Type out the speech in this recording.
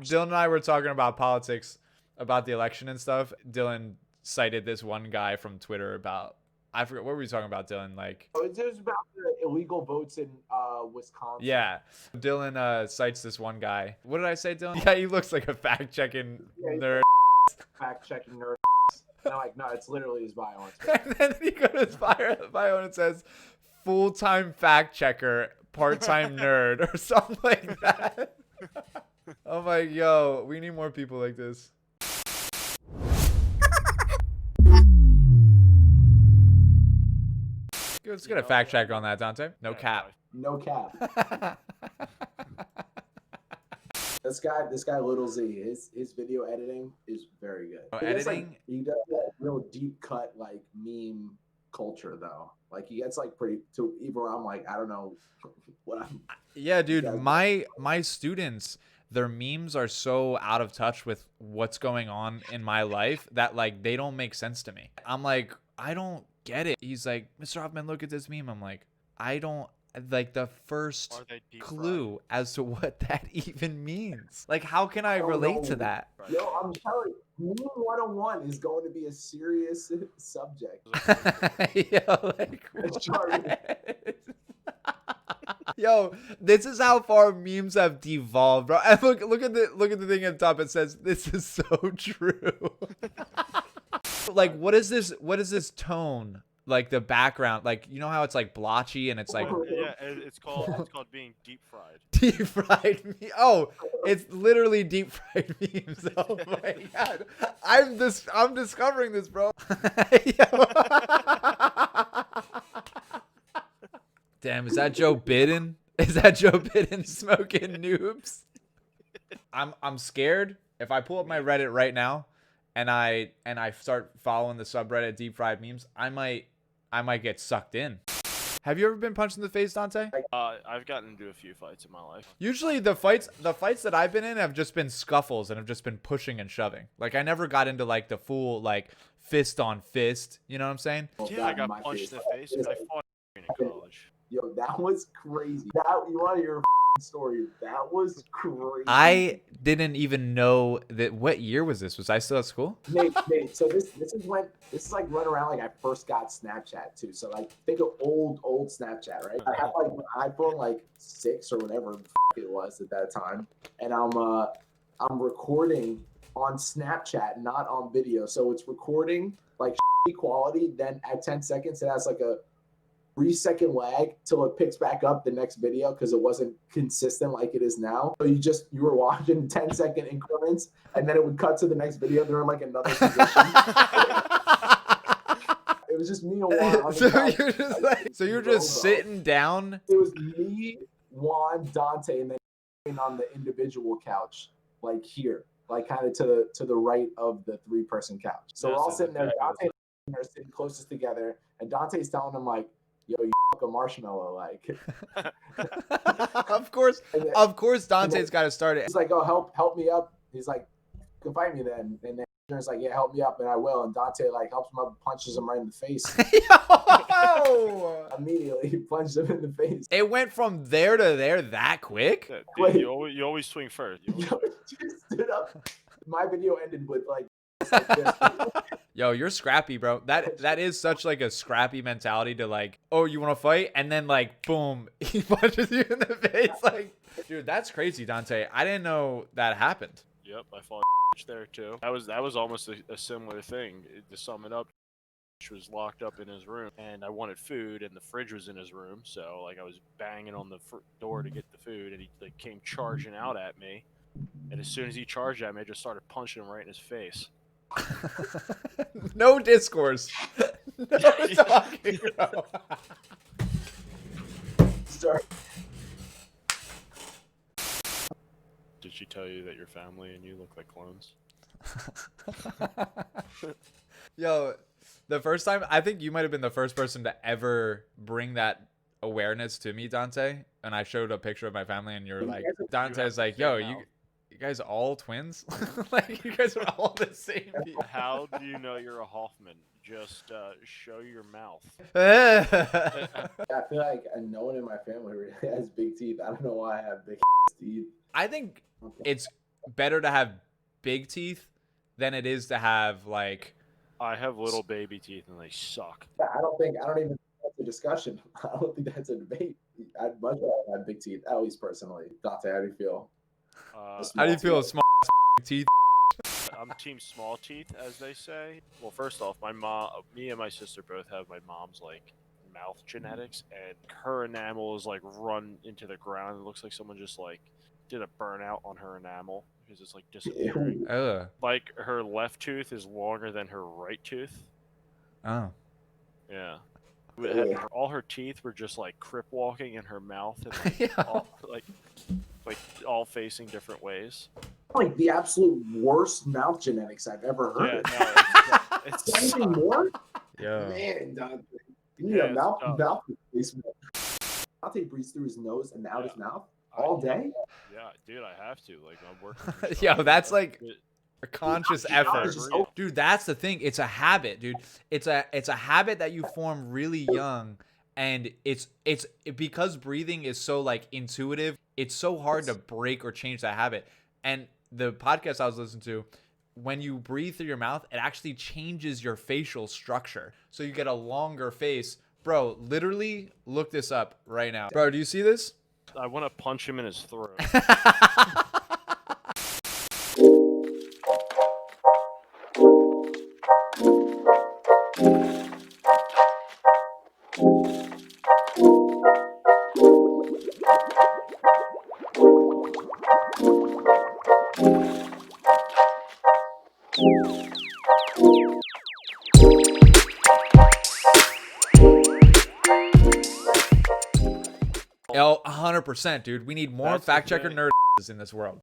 Dylan and I were talking about politics, about the election and stuff. Dylan cited this one guy from Twitter about, I forget, what were we talking about, Dylan? Like, Oh, it was about the illegal votes in Wisconsin. yeah. Dylan cites this one guy. What did I say, Dylan? Yeah, he looks like a fact-checking nerd. Fact-checking nerd. And I'm like, no, it's literally his bio on Twitter. And then he goes to his bio and it says, full-time fact-checker, part-time nerd, or something like that. I'm like, yo, we need more people like this. Let's get a fact check on that, Dante. No cap. No cap. This guy Little Z, his video editing is very good. Editing? He does that real deep cut like meme culture though. Like he gets like pretty to even I'm like, I don't know what I'm. Yeah, dude, my students, their memes are so out of touch with what's going on in my life that like they don't make sense to me. I'm like, I don't get it. He's like, Mr. Hoffman, look at this meme. I'm like, I don't like the first clue as to what that even means. Like, how can I relate to that? Yo, I'm telling you, meme 101 is going to be a serious subject. Yo, like, yo, this is how far memes have devolved, bro. And look at the thing at the top. It says, "This is so true." Like, what is this tone? Like the background, like, you know how it's like blotchy and it's like, yeah, it's called being deep fried. Deep fried me. Oh, it's literally deep fried memes. Oh my god, I'm discovering this, bro. Damn, is that Joe Biden? Is that Joe Biden smoking noobs? I'm scared. If I pull up my Reddit right now, and I start following the subreddit deep fried memes, I might get sucked in. Have you ever been punched in the face, Dante? I've gotten into a few fights in my life. Usually the fights that I've been in have just been scuffles and have just been pushing and shoving. Like I never got into like the full like fist on fist. You know what I'm saying? Yeah, I got punched in the face and I fought in college. Yo, that was crazy. You want your story? That was crazy. I didn't even know that. What year was this? Was I still at school? Nate, so this is like run around like I first got Snapchat too. So like think of old Snapchat, right? I have like an iPhone like 6 or whatever it was at that time, and I'm recording on Snapchat, not on video. So it's recording like quality. Then at 10 seconds, it has like a 3-second lag till it picks back up the next video because it wasn't consistent like it is now. So you were watching 10-second increments and then it would cut to the next video. They're in like another position. It was just me and Juan. So you're just sitting down. It was me, Juan, Dante, and then on the individual couch, like here, like kind of to the right of the 3-person couch. So we're all sitting there. Dante and I are sitting closest together, and Dante's telling him like, yo, you fuck a marshmallow, like. Of course, Dante's got to start it. He's like, oh, help me up. He's like, you can fight me then. And then he's like, yeah, help me up, and I will. And Dante like helps him up, punches him right in the face. Yo! Immediately, he punched him in the face. It went from there to there that quick. Yeah, dude, you always swing first. Yo, just stood up. My video ended with like. Yo, you're scrappy, bro. That is such like a scrappy mentality to like, oh, you want to fight, and then like, boom, he punches you in the face. Like, dude, that's crazy, Dante. I didn't know that happened. Yep, I fought there too. That was almost a similar thing. To sum it up, was locked up in his room, and I wanted food, and the fridge was in his room. So like, I was banging on the door to get the food, and he like came charging out at me. And as soon as he charged at me, I just started punching him right in his face. No discourse. No talking, bro. Sorry. Did she tell you that your family and you look like clones? Yo, the first time, I think you might have been the first person to ever bring that awareness to me, Dante. And I showed a picture of my family, and you're like, Dante's like, yo, you guys all twins? Like, you guys are all the same people. How do you know you're a Hoffman? Just show your mouth. I feel like no one in my family really has big teeth. I don't know why I have big teeth. I think it's better to have big teeth than it is to have like. I have little baby teeth and they suck. I don't even think that's a discussion. I don't think that's a debate. I'd much rather have big teeth, at least personally. Dante, how do you feel? How do you feel? Small teeth. I'm team small teeth, as they say. Well, first off, me and my sister both have my mom's like mouth genetics, and her enamel is like run into the ground. It looks like someone just like did a burnout on her enamel because it's like disappearing. Ugh. Like her left tooth is longer than her right tooth. Oh. Yeah. Yeah. All her teeth were just like crip walking in her mouth, and like, Yeah. like all facing different ways. Like the absolute worst mouth genetics I've ever Yeah, heard. no, it's Anything more? Yeah. Man, Dante. You need Yeah, a mouth it's tough. replacement. Dante breathes through his nose and out his mouth I- all day. Yeah, dude, I have to. Like, I'm working. Yo, that's like It- a conscious Yeah, effort. it's just- Dude, that's the thing. It's a habit, dude. It's a habit that you form really young, and it's because breathing is so like intuitive. It's so hard to break or change that habit. And the podcast I was listening to, when you breathe through your mouth, it actually changes your facial structure, so you get a longer face. Bro, literally look this up right now. Bro, do you see this? I want to punch him in his throat. Yo, 100%, dude. We need more That's the fact checker thing. nerds in this world.